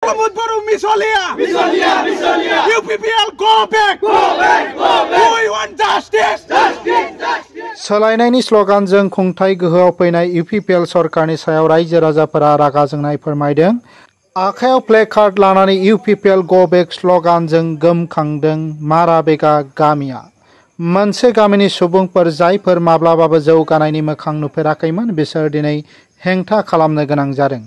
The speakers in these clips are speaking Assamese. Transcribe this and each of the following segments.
Pramod Baru Misolia. UPPL go back. We want justice. सोलायनायनि स्ल'गानजों खुंथाय गोहोआव फैनाय UPPL सरकारनि सायाव रायजो राजाफोरा रागा जोंनाय फोरमायदों। आखायाव प्ले कार्ड लानानै UPPL गो बेक स्ल'गानजों गोमखांदों माराबेगा गामिया। मोनसे गामिनि सुबुंफोर जायफोर माब्लाबाबो जौगानायनि मोखां नुफेराखैमोन बिसोर दिनै हेंथा खालामनो गोनां जादों।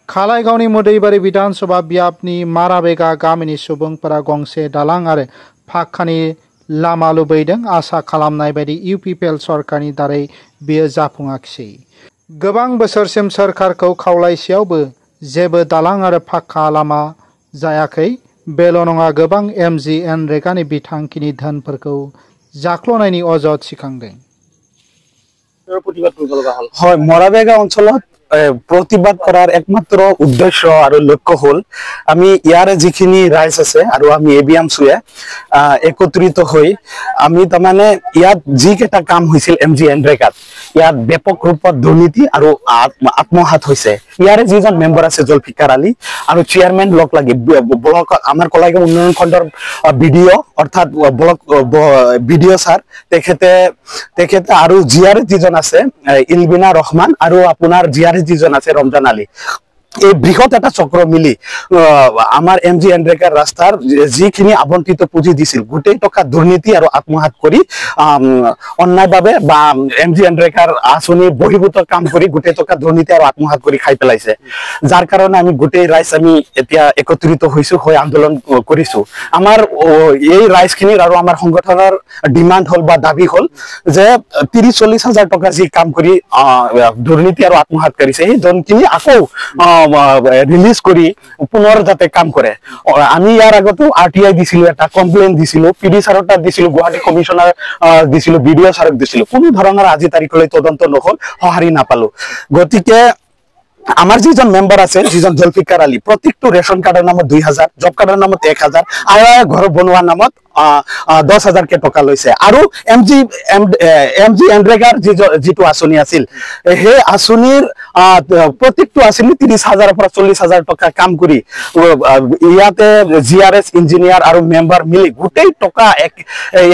खालाइगावनि मुदैबारि विधानसभा बियाबनि माराबेगा गामिनि सुबुंफोरा गंसे दालां आरो फाक्कानि लामा लुबैदों। आसा खालामनाय बायदि UPPL सरकारनि दारै बेयो जाफुङाखिसै। गोबां बोसोरसिम सोरखारखौ खावलायसेयावबो जेबो दालां आरो फाक्का लामा जायाखै। बेल' नङा, गोबां MGNरेगानि बिथांखिनि धोनफोरखौ जाख्ल'नायनि अजद सिखांदों। হয়, মৰাবেগা অঞ্চলত প্ৰতিবাদ কৰাৰ একমাত্ৰ উদ্দেশ্য আৰু লক্ষ্য হ'ল আমি ইয়াৰে যিখিনি ৰাইজ আছে আৰু আমি ABMCয়ে একত্ৰিত হৈ আমি তাৰমানে ইয়াত যিকেইটা কাম হৈছিল MGNৰেগাত ইয়াত ব্যাপক ৰূপত দুৰ্নীতি আৰু আত্মহাত হৈছে। ইয়াৰে যিজন মেম্বাৰ আছে জুলফিকাৰ আলী আৰু চেয়াৰমেন লগ লাগি ব্লক আমাৰ কলাইগাঁও উন্নয়ন খণ্ডৰ BDO অৰ্থাৎ ব্লক BDO ছাৰ তেখেতে আৰু জিয়াৰে যিজন আছে ইলবিনা ৰহমান আৰু আপোনাৰ জিয়াৰে যিজন আছে ৰমজান আলী, এই বৃহৎ এটা চক্ৰ মিলি আমাৰ MGNৰেগাৰ ৰাস্তাৰ যিখিনি আবণ্টিত পুঁজি দিছিল গোটেই টকা দুৰ্নীতি আৰু আত্মহাত কৰি অন্যায়ভাৱে বা MGNৰেগাৰ আঁচনি বহিৰ্ভূত কাম কৰি গোটেই টকা দুৰ্নীতি আৰু আত্মহাত কৰি খাই পেলাইছে। যাৰ কাৰণে আমি গোটেই ৰাইজ আমি এতিয়া একত্ৰিত হৈছো, হৈ আন্দোলন কৰিছো। আমাৰ এই ৰাইজখিনিৰ আৰু আমাৰ সংগঠনৰ ডিমাণ্ড হ'ল বা দাবী হ'ল যে 30-40 হাজাৰ টকা যি কাম কৰি দুৰ্নীতি আৰু আত্মহাত কৰিছে সেই ধনখিনি আকৌ ৰিলিজ কৰি পুনৰ যাতে কাম কৰে। আমি ইয়াৰ আগতো RTI দিছিলো, এটা কমপ্লেইন দিছিলো, PD ছাৰৰ তাত দিছিলো, গুৱাহাটী কমিশনাৰ দিছিলো, BDO ছাৰক দিছিলো। কোনো ধৰণৰ আজি তাৰিখলৈ তদন্ত নহল, সঁহাৰি নাপালো। গতিকে আমাৰ যিজন মেম্বাৰ আছে যিজন জুলফিকাৰ আলী প্ৰত্যেকটো ৰেচন কাৰ্ডৰ নামত 2000, জব কাৰ্ডৰ নামত 1000, ঘৰ বনোৱাৰ নামত 10,000কে টকা লৈছে। আৰু MGNৰেগাৰ যিটো আঁচনি আছিল সেই আঁচনিৰ প্ৰত্যেকটো আঁচনি 30,000ৰ পৰা 40,000 টকা কাম কৰি ইয়াতে GRS ইঞ্জিনিয়াৰ আৰু মেম্বাৰ মিলি গোটেই টকা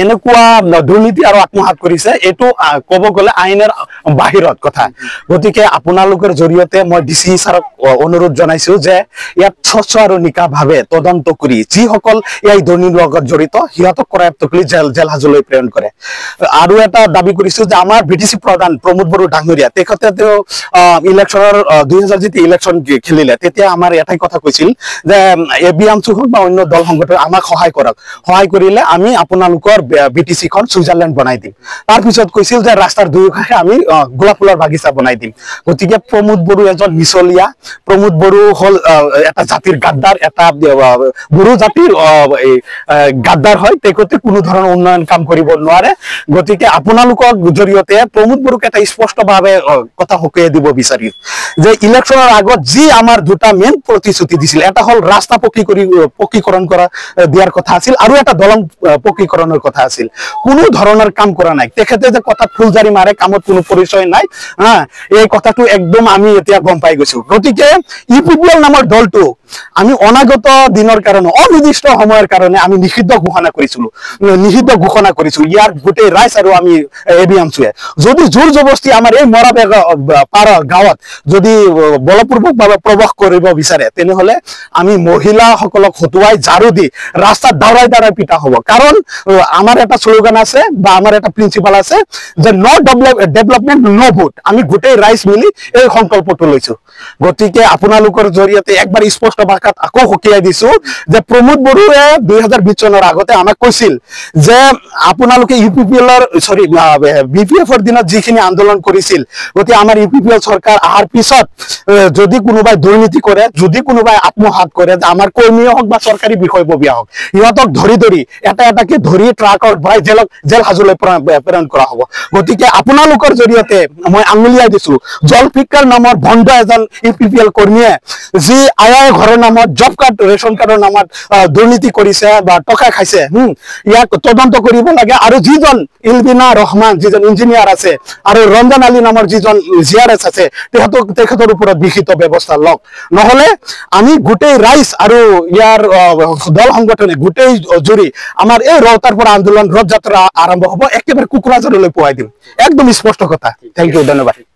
এনেকুৱা দুৰ্নীতি আৰু আত্মহাত কৰিছে। এইটো ক'ব গ'লে আইনৰ বাহিৰত কথা। গতিকে আপোনালোকৰ জৰিয়তে মই DC ছাৰক অনুৰোধ জনাইছো যে ইয়াত স্বচ্ছ আৰু নিকাভাৱে তদন্ত কৰি যিসকল এই দুৰ্নীতিৰ লগত জড়িত সিহঁতক কৰায়ত্ব কৰি জেল হাজতলৈ প্ৰেৰণ কৰে। আৰু এটা দাবী কৰিছো যে আমাৰ BTC প্ৰধান প্ৰমোদ বড়ো ডাঙৰীয়া তেখেতে ইলেকশ্যনৰ 2000 যেতিয়া ইলেকশ্যন খেলিলে তেতিয়া আমাৰ এটাই কথা কৈছিল যে ABMC হওক বা অন্য দল সংগঠন আমাক সহায় কৰক, সহায় কৰিলে আমি আপোনালোকৰ BTC খন ছুইজাৰলেণ্ড বনাই দিম। তাৰপিছত কৈছিল যে ৰাস্তাৰ দুয়োকাষে আমি গোলাপ ফুলৰ বাগিচা বনাই দিম। গতিকে প্ৰমোদ বড়ো এজন মিছলীয়া, প্ৰমোদ বড়ো হ'ল এটা জাতিৰ গাদ্দাৰ, এটা বড়ো জাতিৰ গাদ্দাৰ হয়। তেখেতে কোনো ধৰণৰ উন্নয়ন কাম কৰিব নোৱাৰে। গতিকে আপোনালোকৰ জৰিয়তে প্ৰমোদ বড়োক এটা স্পষ্টভাৱে কথা সকীয়াই দিব বিচাৰি যে ইলেকশ্যনৰ আগত যি আমাৰ দুটা মেইন প্ৰতিশ্ৰুতি দিছিল, এটা হ'ল ৰাস্তা পকীকৰণ কৰা দিয়াৰ কথা আছিল আৰু এটা দলং পকীকৰণৰ কথা আছিল। কোনো ধৰণৰ কাম কৰা নাই। তেখেতে যে কথাত ফুলজাৰি মাৰে, কামত কোনো পৰিচয় নাই, এই কথাটো একদম আমি এতিয়া গম পাই গৈছো। গতিকে UPPL নামৰ দলটো আমি অনাগত দিনৰ কাৰণে অনিৰ্দিষ্ট সময়ৰ কাৰণে আমি নিষিদ্ধ ঘোষণা কৰিছো ইয়াৰ গোটেই ৰাইজ আৰু আমি ABMCয়ে। যদি জোৰ জবস্তি আমাৰ এই মৰাবেগা পাৰ গাঁৱত যদি বলপূৰ্বকভাৱে প্ৰৱেশ কৰিব বিচাৰে তেনেহলে আমি মহিলাসকলক হতুৱাই ঝাৰু দি ৰাস্তাত দাঁড়াই পিটা হ'ব। কাৰণ আমাৰ এটা শ্লোগান আছে বা আমাৰ এটা প্ৰিন্সিপাল আছে যে নো ডেভেলপমেন্ট নো ভোট। আমি গোটেই ৰাইজ মিলি এই সংকল্পটো লৈছো। গতিকে আপোনালোকৰ জৰিয়তে একবাৰ স্পষ্ট ভাষাত আকৌ সকীয়াই দিছো যে প্ৰমোদ বড়োৱে 2020 চনৰ আগতে আমাক কৈছিল যে আপোনালোকে BPFৰ দিনত যিখিনি আন্দোলন কৰিছিল, গতিকে আমাৰ UPPL চৰকাৰ অহাৰ পিছত যদি কোনোবাই দুৰ্নীতি কৰে, যদি কোনোবাই আত্মহাত কৰে, আমাৰ কৰ্মীয়ে হওক বা চৰকাৰী বিষয়ববীয়া হওক, সিহঁতক ধৰি এটাকে ধৰি ট্ৰাকত ভৰাই জেল হাজতলৈ প্ৰেৰণ কৰা হ'ব। গতিকে আপোনালোকৰ জৰিয়তে মই আঙুলিয়াই দিছো জলফিকাৰ নামৰ ভণ্ড এজন UPPL কৰ্মীয়ে যি ঘৰৰ নামত জব কাৰ্ড ৰেচন কাৰ্ডৰ নামত দুৰ্নীতি কৰিছে বা টকা খাইছে, ইয়াক তদন্ত কৰিব লাগে আৰু যিজন ইলবিনা ৰহমান যিজন ইঞ্জিনিয়াৰ আছে আৰু ৰঞ্জন আলী নামৰ যিজন জিআৰএছ আছে তেখেতৰ ওপৰত বিহিত ব্যৱস্থা লওক নহলে আমি গোটেই ৰাইজ আৰু ইয়াৰ দল সংগঠনে গোটেই জুৰি আমাৰ এই ৰৌতাৰ পৰা আন্দোলন ৰথ যাত্ৰা আৰম্ভ হ'ব একেবাৰে কুকুৰাঝাৰলৈ পোৱাই দিম একদম স্পষ্ট কথা থ্যাংক ইউ ধন্যবাদ